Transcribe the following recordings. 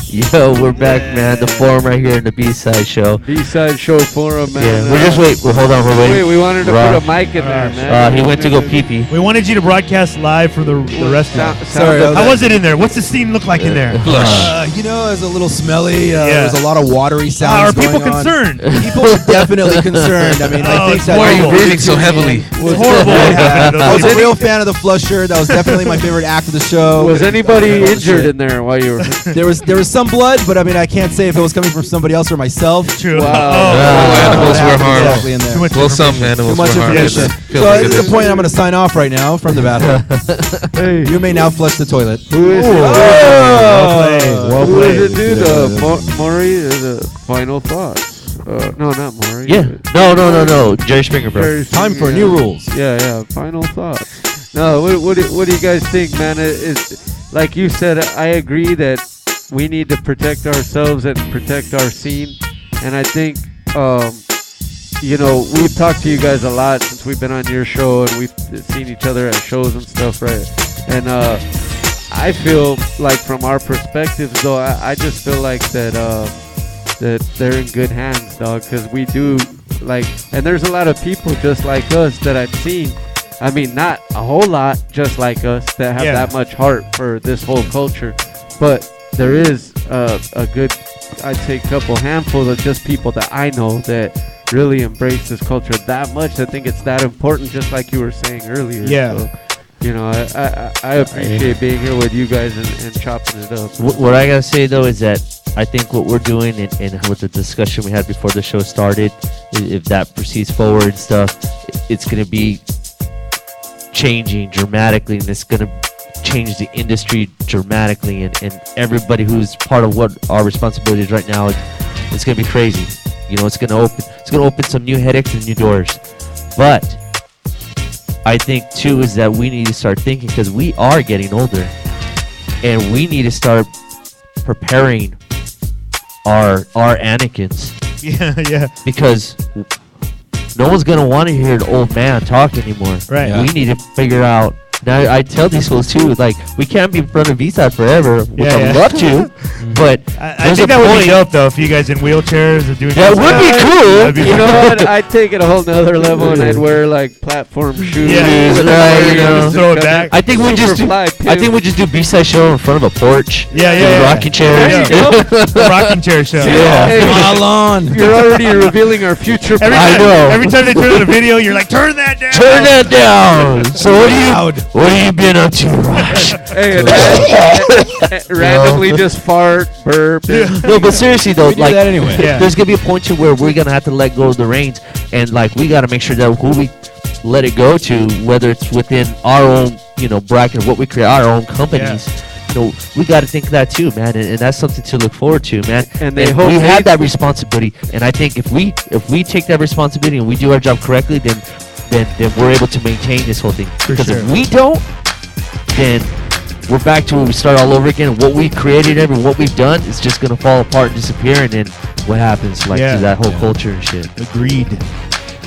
Yo, we're back, man. The forum right here in the B-Side Show. B-Side Show Forum, man. Yeah, we're just wait. Hold on, we're waiting. Wait, we wanted to put a mic in there, man. He went to go pee-pee. We wanted you to broadcast live for the restaurant. Sorry, how was it in there? What's the scene look like in there? It was a little smelly. There's a lot of watery sounds. Are people concerned? People are definitely concerned. I mean, I think that. Why are you breathing so heavily? It's horrible. I was a real fan of the flush shirt. That was definitely my favorite act of the show. Was anybody injured in there while you were? There was some blood, but I mean, I can't say if it was coming from somebody else or myself. True. Animals were harmed. Exactly in there. Well, some animals were harmed. So this is the point. I'm going to sign off right now from the bathroom. Hey, You may now flush the toilet. who is it? Well Who played. is it, dude? Maury, the final thoughts. No, not Maury. Yeah. No. Jerry Springer, bro. Jerry Time for Springer, new rules. Yeah. Final thoughts. No, what do you guys think, man? It's like you said. I agree that we need to protect ourselves and protect our scene. And I think, we've talked to you guys a lot since we've been on your show, and we've seen each other at shows and stuff, right? And I feel like from our perspective, though, I just feel like that they're in good hands, dog, because we do, and there's a lot of people just like us that I've seen. I mean, not a whole lot just like us that have that much heart for this whole culture, but there is a good, I'd say, handful of just people that I know that really embrace this culture that much. I think it's that important, just like you were saying earlier. Yeah. So, I appreciate being here with you guys and chopping it up. What I gotta say though is that I think what we're doing and with the discussion we had before the show started, if that proceeds forward and stuff, it's gonna be changing dramatically, and it's gonna change the industry dramatically, and everybody who's part of what our responsibility is right now, it's gonna be crazy. It's gonna open some new headaches and new doors. But I think too is that we need to start thinking, because we are getting older, and we need to start preparing our Anakins. Yeah. Because no one's gonna want to hear an old man talk anymore. Right. Yeah. We need to figure out. Now I tell these fools too, we can't be in front of B-Side forever, which I'd love to, but I think that would be dope though if you guys in wheelchairs are doing that would be cool. You know what? I'd take it a whole nother level, and I'd wear platform shoes. Yeah, just throw it back. I think we just do B-Side show in front of a porch. Yeah. Rocking chairs. The rocking chair show. Yeah. Hey, on. you're already revealing our future. I know. Every time they turn on the video, you're like, turn that down. Turn that down. So what have you been up to, Raj? Hey, randomly just fart, burp. No, but seriously though, We do that anyway. Yeah. there's gonna be a point to where we're gonna have to let go of the reins, and we gotta make sure that who we let it go to, whether it's within our own, bracket, what we create, our own companies. We got to think of that too, man, and that's something to look forward to, man. And we have that responsibility, and I think if we take that responsibility and we do our job correctly, then we're able to maintain this whole thing. Because if we don't, then we're back to where we start all over again. What we created and what we've done is just gonna fall apart and disappear, and then what happens to that whole culture and shit. Agreed.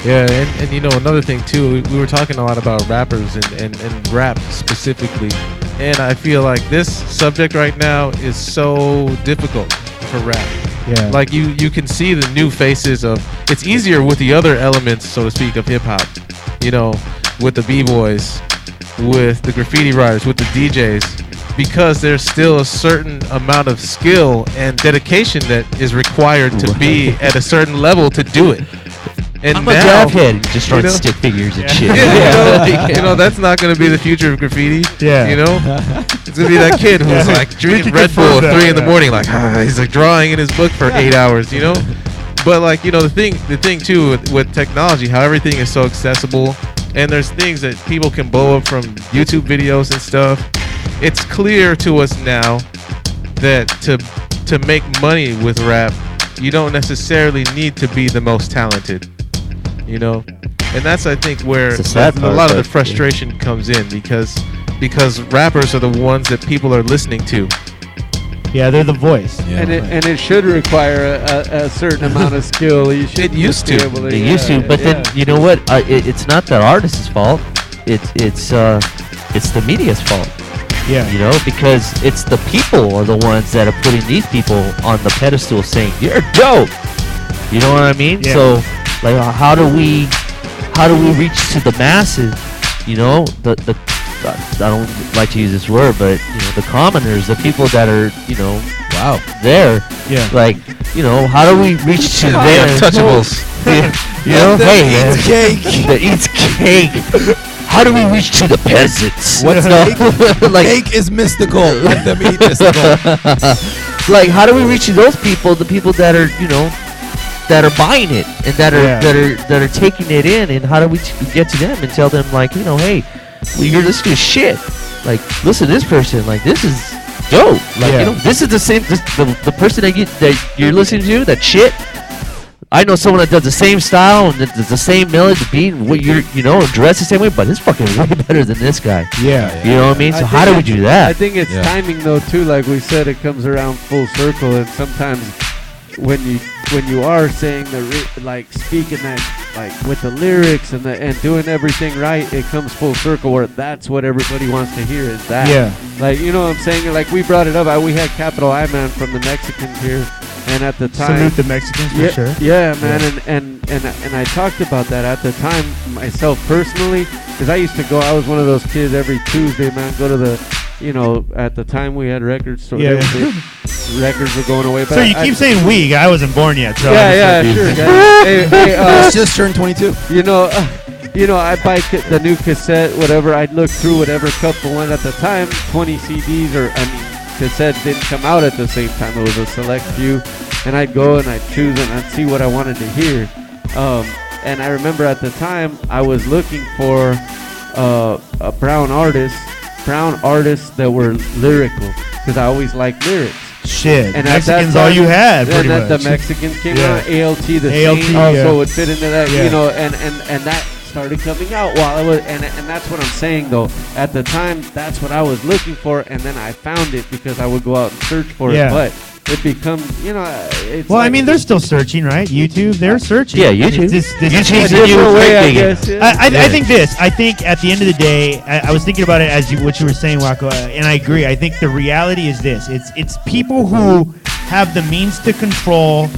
Yeah, and another thing too, we were talking a lot about rappers and rap specifically, and I feel like this subject right now is so difficult for rap. Yeah. Like you can see the new faces of, it's easier with the other elements, so to speak, of hip hop, with the b-boys, with the graffiti writers, with the DJs, because there's still a certain amount of skill and dedication that is required to be at a certain level to do it. And I'm now, a grab head, just throwing stick figures and shit. That's not going to be the future of graffiti. Yeah. It's going to be that kid who's drinking Red Bull at 3 in the morning, he's drawing in his book for 8 hours, But the thing too with technology, how everything is so accessible, and there's things that people can blow up from YouTube videos and stuff. It's clear to us now that to make money with rap, you don't necessarily need to be the most talented, and that's, I think, where a lot of the frustration comes in, because rappers are the ones that people are listening to. Yeah, they're the voice. Yeah. And it should require a certain amount of skill. It used to. They used to, but then you know what? It's not the artist's fault. It's the media's fault. Yeah. You know, because it's the people are the ones that are putting these people on the pedestal saying, you're dope. You know what I mean? Yeah. So, like, how do we reach to the masses? You know, the I don't like to use this word, but, you know, the commoners, the people that are, you know, there. Yeah. Like, you know, how do we reach to them? Untouchables. You know, hey, man. Eats cake. That eats cake. How do we reach to the peasants? What's No, like, Cake is mystical. Let them eat mystical. like, how do we reach to those people? The people that are, you know, that are buying it and that are taking it in, and how do we get to them and tell them, like, you know, hey, well, you're listening to shit. Like, listen to this person. Like, this is dope. Like, you know, this is the same. The person that you're listening to, that shit. I know someone that does the same style and that does the same melody, beat, what you know, dressed the same way, but it's fucking way better than this guy. Yeah. You know what I mean? So how do we do that? I think it's timing though too. Like we said, it comes around full circle, and sometimes when you are saying like speaking that, like with the lyrics and doing everything right, it comes full circle where that's what everybody wants to hear is that. Yeah. Like, you know what I'm saying? Like, we brought it up. We had Capital I Man from the Mexicans here, and at the time, Salute the Mexicans for sure. Yeah, man, and I talked about that at the time myself personally, because I used to go. I was one of those kids every Tuesday, man. Go to the, you know, at the time we had records, so records were going away. But So you keep saying we. I wasn't born yet. So yeah, sure, guys. Hey, Just turned 22. you know, I buy the new cassette, whatever. I'd look through whatever couple went at the time, 20 CDs, or cassettes didn't come out at the same time. It was a select few, and I'd go and I'd choose and I'd see what I wanted to hear. And I remember at the time I was looking for a brown artists that were lyrical, because I always liked lyrics. Shit. And Mexicans all you had, pretty and much. the Mexicans came Yeah. out. ALT, the ALT, Saint also yeah. would fit into that, Yeah. you know, and that started coming out while I was, and that's what I'm saying though. At the time, that's what I was looking for, and then I found it because I would go out and search for Yeah. it. But it becomes, you know, it's Well, like, I mean, they're still searching, right? YouTube, they're searching. Yeah, YouTube. This YouTube's a the new different way, I thing. guess. Yeah. I think this. I think at the end of the day, I was thinking about it as what you were saying, Wackoe, and I agree. I think the reality is this: it's people who have the means to control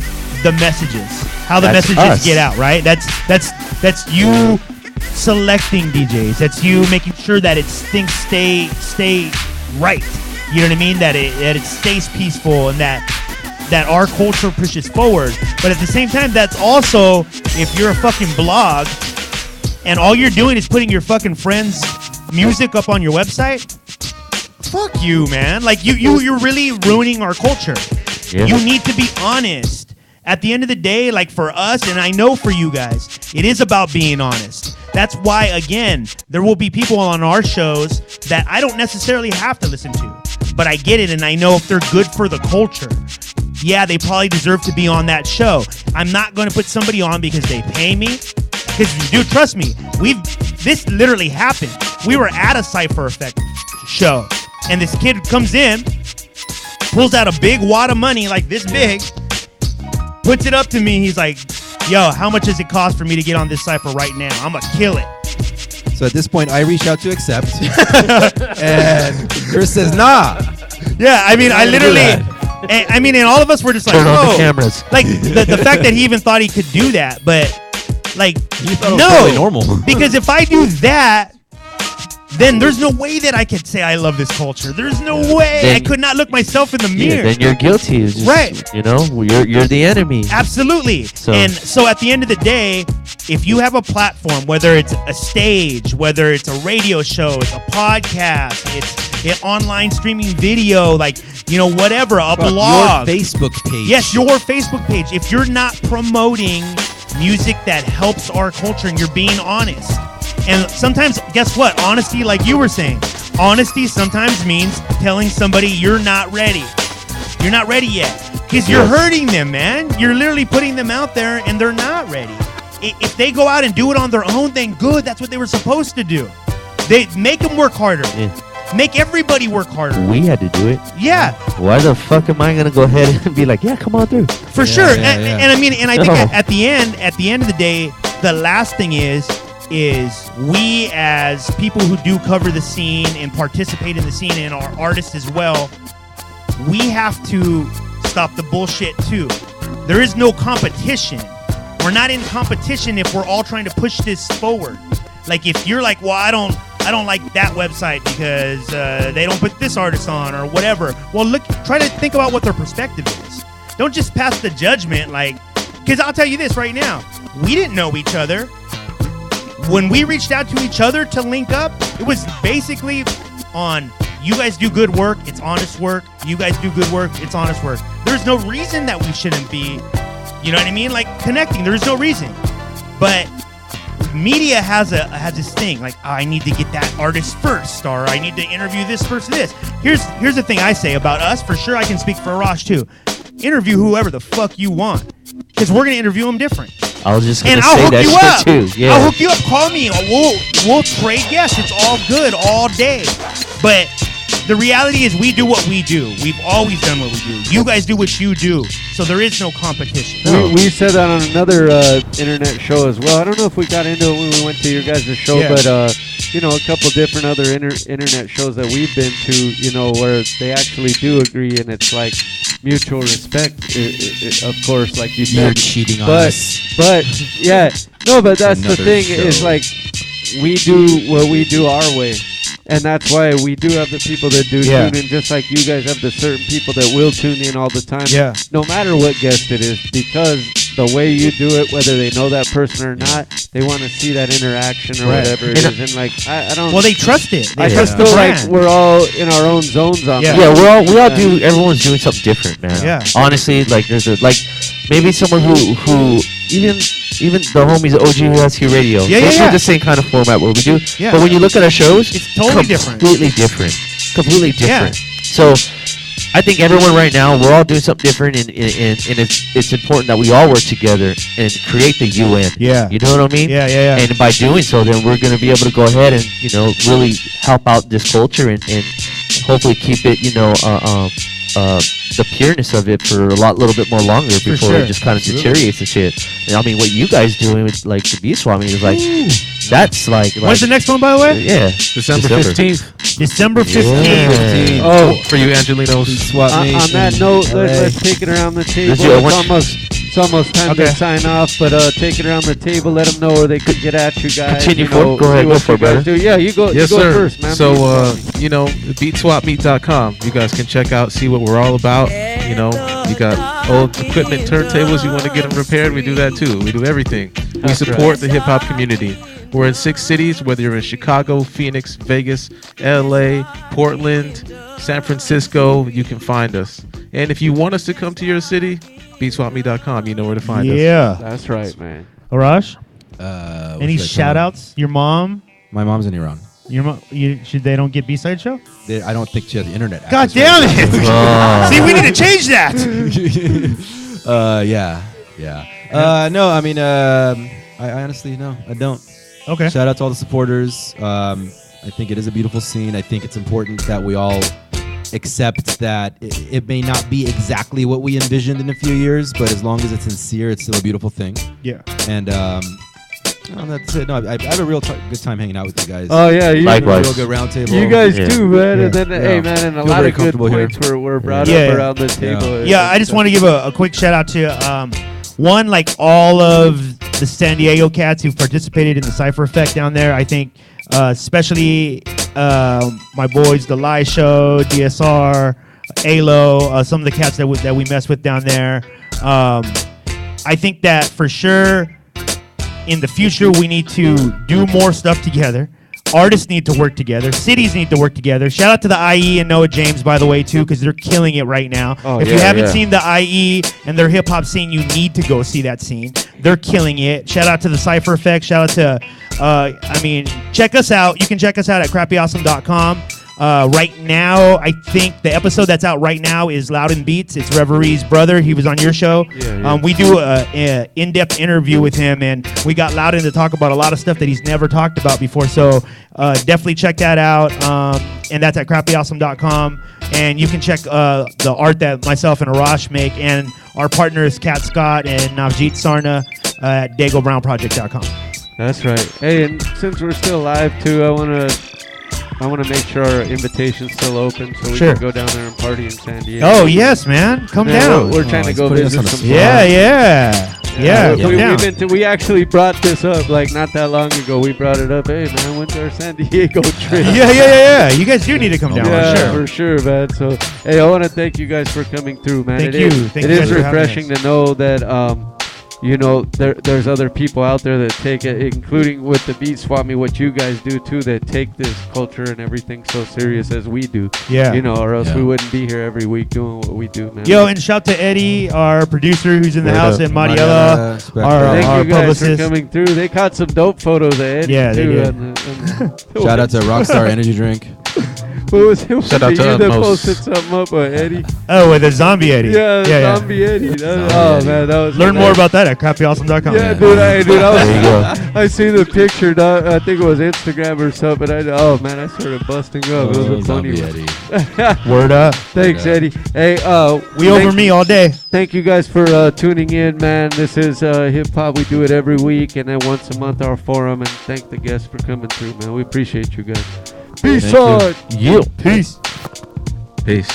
the messages, how the That's messages us. get out. Right? That's you selecting DJs. That's you making sure that things stay right. You know what I mean? That it stays peaceful and that our culture pushes forward. But at the same time, that's also, if you're a fucking blog and all you're doing is putting your fucking friends' music up on your website, fuck you, man. Like you're really ruining our culture. Yeah. You need to be honest. At the end of the day, like for us, and I know for you guys, it is about being honest. That's why, again, there will be people on our shows that I don't necessarily have to listen to, but I get it, and I know if they're good for the culture, yeah, they probably deserve to be on that show. I'm not going to put somebody on because they pay me. Because, dude, trust me, this literally happened. We were at a Cypher Effect show, and this kid comes in, pulls out a big wad of money, like this big, puts it up to me. He's like, yo, how much does it cost for me to get on this Cypher right now? I'm going to kill it. So at this point, I reach out to accept, and Chris says, "Nah." Yeah, I mean, I literally, and all of us were just like, Turn on the whoa. cameras. Like, the fact that he even thought he could do that, but, like, You thought it was no. totally normal. Because if I do that, then there's no way that I could say I love this culture. There's no way. Then- I could not look myself in the Yeah, mirror. then you're guilty. It's just, Right. You know, you're the enemy. Absolutely. And so at the end of the day, if you have a platform, whether it's a stage, whether it's a radio show, it's a podcast, it's an online streaming video, like, you know, whatever, a blog. Your Facebook page. Yes, your Facebook page. If you're not promoting music that helps our culture and you're being honest. And sometimes, guess what? Honesty, like you were saying, honesty sometimes means telling somebody you're not ready. You're not ready yet. Because you're hurting them, man. You're literally putting them out there and they're not ready. If they go out and do it on their own, then good. That's what they were supposed to do. They make them work harder. Yeah. Make everybody work harder. We had to do it. Yeah, Why the fuck am I gonna go ahead and be like, yeah, come on through? for sure. yeah. And I mean, and I think No. at the end of the day, the last thing is is we as people who do cover the scene and participate in the scene and are artists as well, we have to stop the bullshit too. There is no competition. We're not in competition if we're all trying to push this forward. Like if you're like, well, I don't like that website because they don't put this artist on or whatever. Well, look, try to think about what their perspective is. Don't just pass the judgment like, because I'll tell you this right now. We didn't know each other. When we reached out to each other to link up, it was basically on, you guys do good work, it's honest work. You guys do good work, it's honest work. There's no reason that we shouldn't be, you know what I mean? Like connecting, there's no reason. But media has this thing, like, I need to get that artist first, or I need to interview this person, this. Here's the thing I say about us, for sure I can speak for Arash too. Interview whoever the fuck you want, because we're going to interview them different. I was just gonna I'll say hook that you shit up. too. Yeah. I'll hook you up. Call me. We'll trade guests. It's all good all day. But the reality is we do what we do. We've always done what we do. You guys do what you do. So there is no competition. We said that on another internet show as well. I don't know if we got into it when we went to your guys' show, Yeah. but you know, a couple different other internet shows that we've been to, you know, where they actually do agree, and it's like mutual respect, of course, like you You're said. cheating on But us. yeah, no, but that's the Another thing show. is like we do what we do our way. And that's why we do have the people that do Yeah. tune in, just like you guys have the certain people that will tune in all the time. Yeah. No matter what guest it is, because the way you do it, whether they know that person or not, they want to see that interaction or Right. whatever it is. And like, I don't. Well, they trust it. They I trust just the feel like brand. we're all in our own zones on Yeah. that. Yeah, we all do. Everyone's doing something different, man. Yeah. Honestly, like there's maybe someone who even the homies at OGSQ Radio. Yeah, they yeah, do yeah. the same kind of format what we do. Yeah. But when you look at our shows, It's totally different. Completely different. Completely different. Yeah. So I think everyone right now, we're all doing something different, and it's important that we all work together and create the UN. Yeah. You know what I mean? Yeah. And by doing so, then we're going to be able to go ahead and, you know, really help out this culture and hopefully keep it, you know, the pureness of it for a little bit more longer before sure. it just kind of deteriorates and shit. And I mean, what you guys doing with like the B Swap is like, that's like. When's the next one, by the way? Yeah, December 15th. December 15th. Yeah. Oh, For you Angelinos. Swap on Nation, that note, LA. let's take it around the table. Let's do it. It's almost time Okay. to sign off, but take it around the table. Let them know where they could get at you guys. Continue you know, forward. Go ahead, see go what for you it, brother. guys do. Yeah, you go. Yes, you go sir. first, man. So, Please. you know, beatswapmeet.com. You guys can check out, see what we're all about. You know, you got old equipment, turntables. You want to get them repaired? We do that too. We do everything. We That's support the hip hop community. We're in 6 cities, whether you're in Chicago, Phoenix, Vegas, LA, Portland, San Francisco, you can find us. And if you want us to come to your city, beatswapmeet.com. You know where to find us. Yeah. That's right, man. Arash, What any should I tell shout them? outs? Your mom? My mom's in Iran. Your mom? They don't get B-Side Show? I don't think she has the internet. God access damn right it! Oh. See, we need to change that. Yeah. No, I mean, I honestly, no, I don't. Okay. Shout out to all the supporters. I think it is a beautiful scene. I think it's important that we all accept that it may not be exactly what we envisioned in a few years, but as long as it's sincere, it's still a beautiful thing. Yeah. And that's it. No, I have a real good time hanging out with you guys. Oh yeah, you, Likewise. Real good round table. you guys Yeah. too, man. Yeah. And then, hey, Yeah. man, and a Feel lot very of good comfortable here. points were brought Yeah. up around the table. Yeah, I just want to give a quick shout out to one, like all of the San Diego cats who've participated in the Cypher Effect down there. I think especially my boys, The Lie Show, DSR, ALO, some of the cats that we mess with down there. I think that for sure in the future we need to do more stuff together. Artists need to work together. Cities need to work together. Shout out to the IE and Noah James, by the way, too, because they're killing it right now. Oh, if you yeah, haven't yeah. seen the IE and their hip hop scene, you need to go see that scene. They're killing it. Shout out to the Cypher Effect. Shout out to, check us out. You can check us out at crappyawesome.com. Right now, I think the episode that's out right now is Loudon Beats. It's Reverie's brother. He was on your show. Yeah. We do a in-depth interview with him, and we got Loudon to talk about a lot of stuff that he's never talked about before. So definitely check that out. And that's at crappyawesome.com. And you can check the art that myself and Arash make, and our partners Kat Scott and Navjeet Sarna at DagoBrownProject.com. That's right. Hey, and since we're still live too, I wanna make sure our invitation's still open so we Sure. can go down there and party in San Diego. Oh yes, man, come Yeah, down. We're trying to he's go putting us visit on the some. spot. Yeah, come down. We actually brought this up like not that long ago. We brought it up. Hey man, when's our San Diego trip? Yeah. You guys do need to come down. Yeah, for sure. for sure, man. So, hey, I want to thank you guys for coming through, man. Thank It you. is- Thank it you is guys for having refreshing us. to know that, there's other people out there that take it, including with the Beat Swami, what you guys do too, that take this culture and everything so serious as we do. Yeah. Or else Yeah. we wouldn't be here every week doing what we do, man. Yo, and shout to Eddie, our producer who's in the Word house, up. and Mariela, Spectre. our Thank you guys publicist. for coming through. They caught some dope photos of Eddie Yeah, they too. did. Shout out to Rockstar Energy Drink. What was it? Shout out to you that Most. posted something up, Eddie? Oh, with the zombie Eddie. Yeah, Zombie Eddie. That- Zombie oh Eddie. man, that was Learn more hilarious. about that at crappyawesome.com. Yeah, dude, I was, I see the picture. I think it was Instagram or something. I started busting up. It was a funny Zombie one. Eddie. Word up. Thanks, Yeah. Eddie. Hey, We over me all day. Thank you guys for tuning in, man. This is hip hop. We do it every week, and then once a month our forum. And thank the guests for coming through, man. We appreciate you guys. you. BSide. Yeah. Peace. Peace.